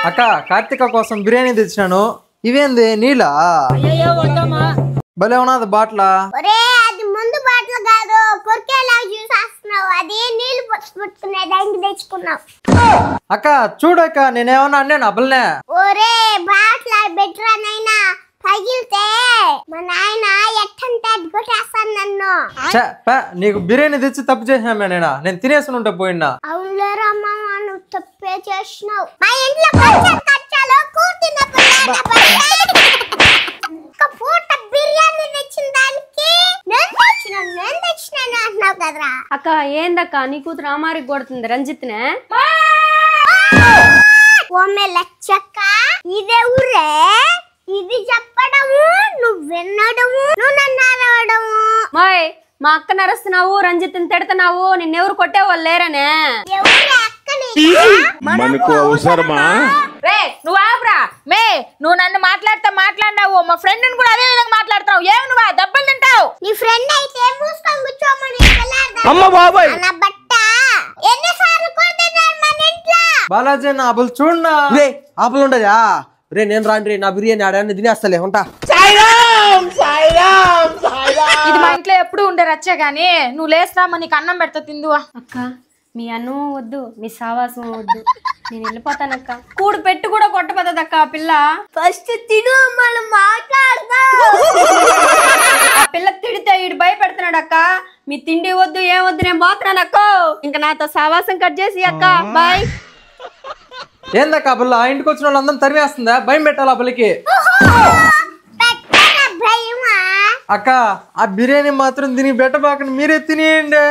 అక్క కార్తిక కోసం బిర్యానీ తెచ్చినాను. ఇవేంది నీళ్ళా? భలే ఉన్నది బాట్లా. అది ముందు బాటలు కాదు, కొరికేలా చూసేస్తున్నావు. అది నీళ్లు పుచ్చుకునే దానికి తెచ్చుకున్నావు. అక్క చూడక్క నేనేమన్నా అన్నాను అబ్బలనే. ఒరే బాట్లా బెట్రా నైనా, పగిలితే మా నాయన ఎట్టంటే అది కొట్టేస్తాను నన్ను. నీకు బిర్యానీ తెచ్చి తప్పు చేసినా నేను తినేసి ఉంటా పోయినా. అవునులేరా మామ, నువ్వు తప్పే చేసినావు. మా ఇంట్లో కొంచెం ఖర్చాలు కూర్చున్నప్పుడు పూట బిర్యానీ తెచ్చిన దానికి నేను తెచ్చినాను అంటున్నావు కదరా. అక్క ఏందక్క నీ కూతురు అమారికి కొడుతుంది రంజిత్నే? ఓమే లచ్చక్క, ఇదే ఊరే, ఇది చెప్పడము నువ్వు వినడము, నువ్వు నన్ను అరవడము. మాయ్ మా అక్క నరుస్తున్నావు, రంజిత్ తిడుతున్నావు, నిన్నెవరు కొట్టేవాళ్ళు లేరనే? మనకు అవసరమా? రే నువ్వు ఆపురా. మే నువ్వు నన్ను మాట్లాడినావు, మా ఫ్రెండ్ కూడా అదే విధంగా మాట్లాడుతున్నావు. ఏమి నువ్వు దెబ్బలు తింటావు? నీ ఫ్రెండ్ అయితే మూసుకొని కూర్చోమని బట్ట ఎన్నిసార్లు కొడుతున్నాడు మన ఇంట్లో. బాలాజీ నా అబ్బలు చూడనా. రే ఆపలు ఉండదా? రే నేను రాండి, నా బిర్యానీ ఆడాన్ని తినేస్తలే ఉంటా. ఇది మా ఇంట్లో ఎప్పుడు ఉండే రచ్చే గానీ నువ్వు లేస్తామని నీకు అన్నం పెడతా తిందువా. అక్క మీ అన్నం వద్దు, మీ సావాసం వద్దు, నేను వెళ్ళిపోతానక్క. కూడు పెట్టి కూడా కొట్టపోతుందక్క ఆ పిల్ల. ఫస్ట్ తిను, మనం మాట్లాడదాం. ఆ పిల్ల తిడితే ఈడు భయపెడుతున్నాడు అక్క. మీ తిండి వద్దు ఏం వద్దు, నేను పోతున్నాను అక్క. ఇంకా నాతో సావాసం కట్ చేసి అక్క బాయ్. ఏందక్క అబ్బల ఆ ఇంటికి వచ్చిన వాళ్ళందరం తరిమేస్తుందా? భయం పెట్టాలి అబ్బలకి. అక్క ఆ బిర్యానీ మాత్రం తిని బెట్టబాకని మీరే తినేయండి.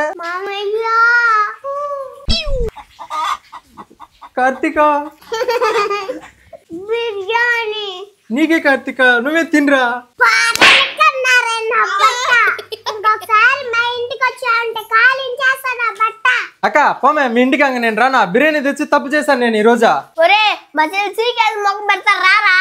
కార్తిక బిర్యానీ నీకే కార్తిక, నువ్వే తినరా. అక్క పోమే మీ ఇంటికి అంగ నేను రానా. బిర్యానీ తెచ్చి తప్పు చేశాను నేను ఈ రోజా. ఒరే మధ్య మొక్క పెడతారా.